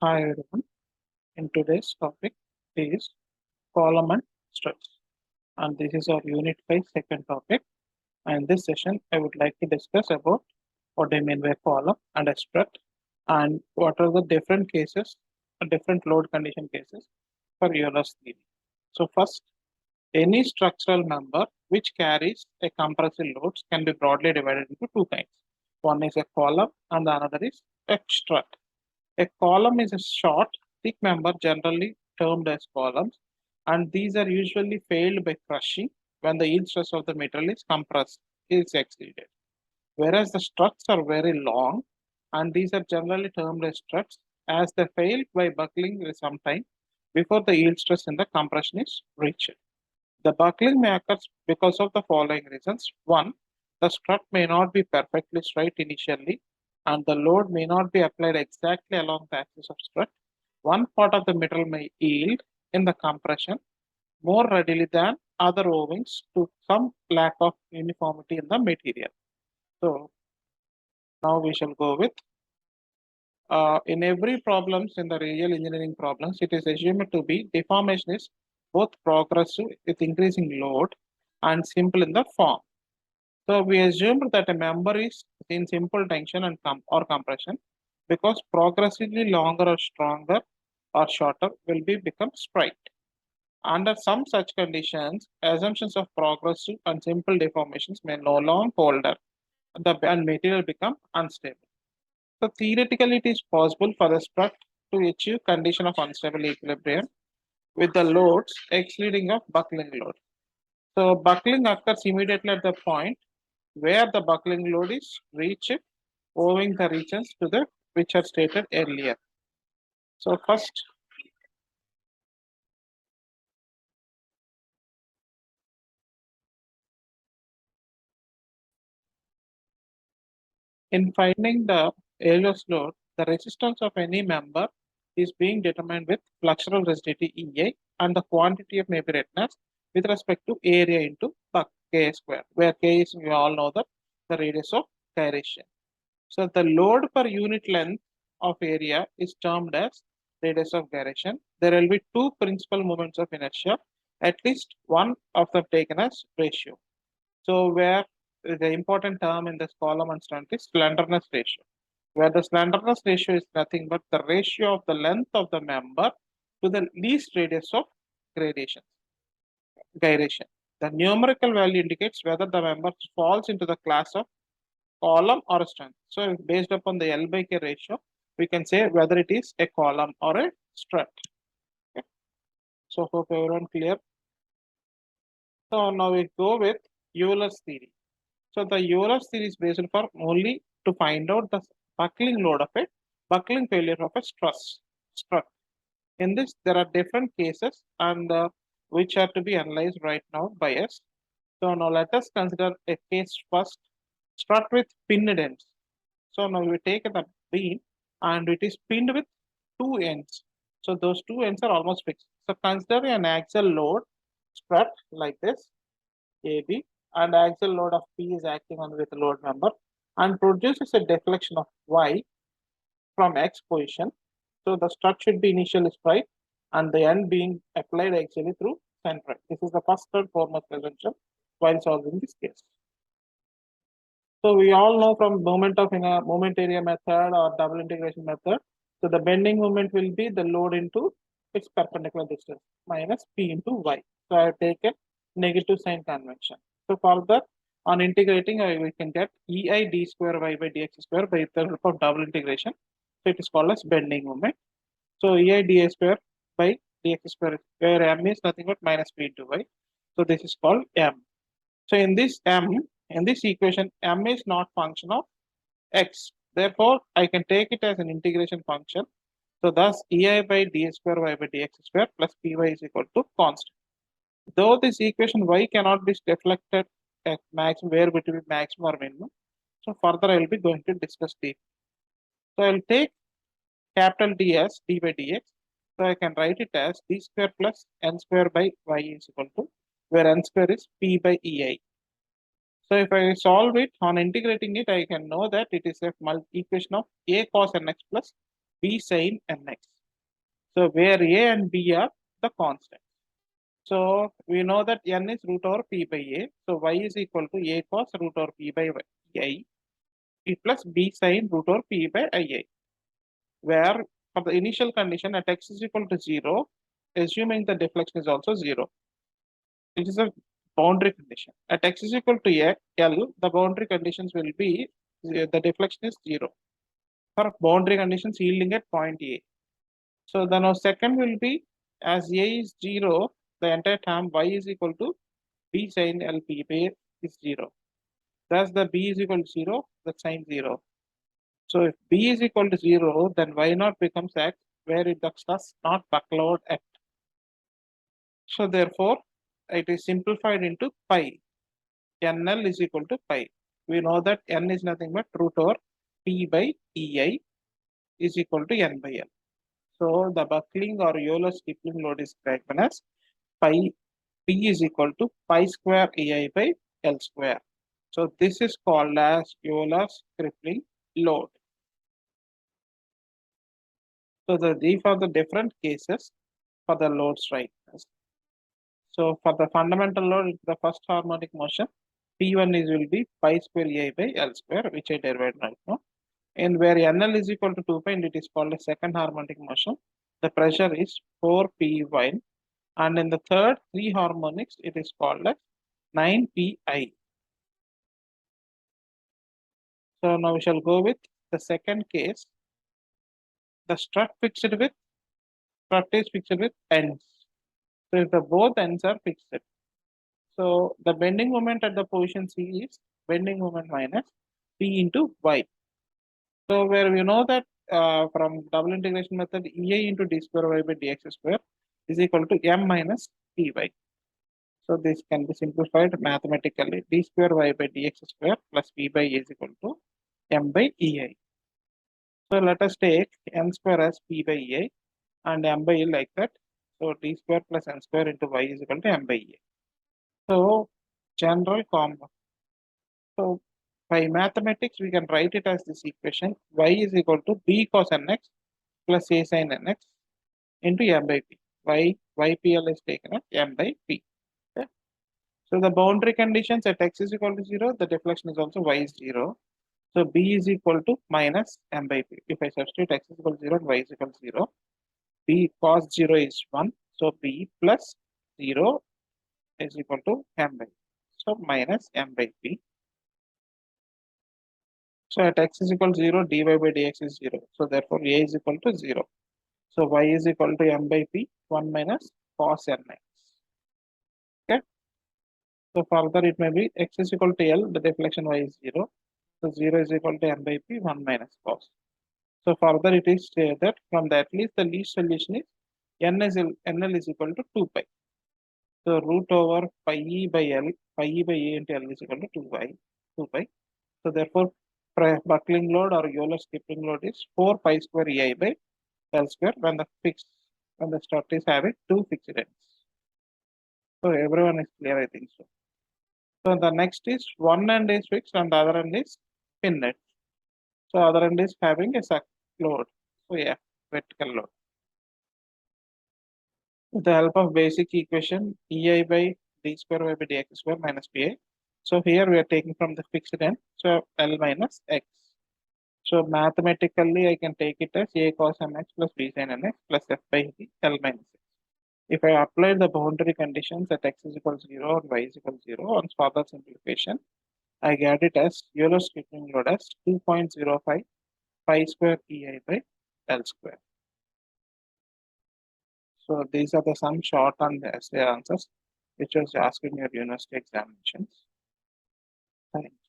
Hi everyone. In today's topic is column and struts, and this is our unit 5 second topic. And in this session, I would like to discuss about what I mean by column and a strut, and what are the different cases, different load condition cases for Euler's theory. So first, any structural member which carries a compressive loads can be broadly divided into two kinds. One is a column and the another is a strut. A column is a short, thick member generally termed as columns, and these are usually failed by crushing when the yield stress of the material is compressed, is exceeded. Whereas the struts are very long, and these are generally termed as struts as they fail by buckling some time before the yield stress in the compression is reached. The buckling may occur because of the following reasons. One, the strut may not be perfectly straight initially, and the load may not be applied exactly along the axis of strut. One part of the material may yield in the compression more readily than other owing to some lack of uniformity in the material. So now we shall go with in every problems in the real engineering problems, it is assumed to be deformation is both progressive with increasing load and simple in the form. So we assumed that a member is in simple tension and or compression because progressively longer or stronger or shorter will be become straight. Under some such conditions, assumptions of progressive and simple deformations may no longer hold up and material become unstable. So theoretically, it is possible for the strut to achieve condition of unstable equilibrium with the loads exceeding of buckling load. So buckling occurs immediately at the point where the buckling load is reached, owing the regions to the which are stated earlier. So first, in finding the Euler's load, the resistance of any member is being determined with flexural rigidity EA and the quantity of maybe redness with respect to area into K square, where K is, we all know that the radius of gyration. So the load per unit length of area is termed as radius of gyration. There will be two principal moments of inertia, at least one of them taken as ratio. So where the important term in this column and strength is slenderness ratio, where the slenderness ratio is nothing but the ratio of the length of the member to the least radius of gyration. The numerical value indicates whether the member falls into the class of column or a strength. So based upon the L by K ratio, we can say whether it is a column or a strut. Okay. So hope everyone clear. So now we go with Euler's theory. So the Euler's theory is based for only to find out the buckling load of a buckling failure of a strut. In this, there are different cases and which are to be analyzed right now by us. So now let us consider a case first. Strut with pinned ends. So now we take the beam and it is pinned with two ends. So those two ends are almost fixed. So consider an axial load strut like this, AB, and axial load of P is acting on with the load member and produces a deflection of Y from X position. So the strut should be initially straight and the end being applied axially through center. This is the first and foremost assumption while solving this case. So we all know from moment area method or double integration method. So the bending moment will be the load into its perpendicular distance minus P into Y. So I have taken negative sign convention. So further on integrating, we can get EI d square Y by dx square by the help of double integration. So it is called as bending moment. So EI dA square by dx square, where M is nothing but minus P into Y. So this is called M. So in this equation, M is not function of X. Therefore, I can take it as an integration function. So thus EI by d square Y by dx square plus Py is equal to constant. Though this equation Y cannot be deflected at maximum, where between maximum or minimum. So further I will be going to discuss deep. So I will take capital D as d by dx. So I can write it as d square plus n square by y is equal to, where n square is P by EI. So if I solve it on integrating it, I can know that it is a equation of a cos nx plus b sin nx. So where A and B are the constants. So we know that n is root over p by a. So y is equal to a cos root over p by I plus b sin root over p by ia. Where for the initial condition at x is equal to 0, assuming the deflection is also 0. It is a boundary condition. At x is equal to L, the boundary conditions will be the deflection is 0. For boundary conditions yielding at point A. So then our second will be as A is 0, the entire term y is equal to b sin LP where is 0. Thus the b is equal to 0, the sign 0. So if b is equal to 0, then y naught becomes x where it does not buckload x. So therefore, it is simplified into pi. NL is equal to pi. We know that n is nothing but root over p by ei is equal to n by l. So the buckling or Euler's Kipling load is given as pi p is equal to pi square ei by l square. So this is called as Euler's Kipling load. So these are the different cases for the load strikers. So for the fundamental load, the first harmonic motion, P1 is will be pi square ei by l square, which I derived right now. And where NL is equal to 2 pi, and it is called a second harmonic motion. The pressure is 4P1. And in the third, 3 harmonics, it is called as 9Pi. So now we shall go with the second case. The strut is fixed with ends. So if the both ends are fixed. So the bending moment at the position C is bending moment minus P into Y. So where we know that from double integration method, EA into d square y by dx square is equal to m minus py. So this can be simplified mathematically. D square y by dx square plus p by a is equal to m by ei. So let us take n square as p by a and m by e like that. So d square plus n square into y is equal to m by e. So general combo. So by mathematics, we can write it as this equation: y is equal to b cos nx plus a sin nx into m by p. Ypl is taken as m by p. Okay. So the boundary conditions at x is equal to 0, the deflection is also y is 0. So b is equal to minus m by p. If I substitute x is equal to 0 and y is equal to 0, b cos 0 is 1. So b plus 0 is equal to m by p. So minus m by p. So at x is equal to 0, dy by dx is 0. So therefore a is equal to 0. So y is equal to m by p, 1 minus cos nx. Okay. So further it may be x is equal to L, the deflection y is 0. So 0 is equal to m by p, 1 minus cos. So further it is said that from the at least the least solution is NL is equal to 2 pi. So root over pi e by L, pi e by a into L is equal to 2 pi. So therefore buckling load or Euler's Kipling load is 4 pi square ei by L square when the strut is having two fixed ends. So everyone is clear, I think so. So the next is one end is fixed and the other end is pinned. So other end is having a load. So yeah, vertical load. With the help of basic equation ei by d square y by dx square minus pi. So here we are taking from the fixed end. So L minus x. So mathematically I can take it as a cos mx plus b sin nx plus f by d L minus x. If I apply the boundary conditions at x is equal to 0 and y is equal to 0 on further simplification, I get it as Euler's Kipling load as 2.05 pi square ei by L square. So these are the some short and essay answers which was asked in your university examinations. Thank you.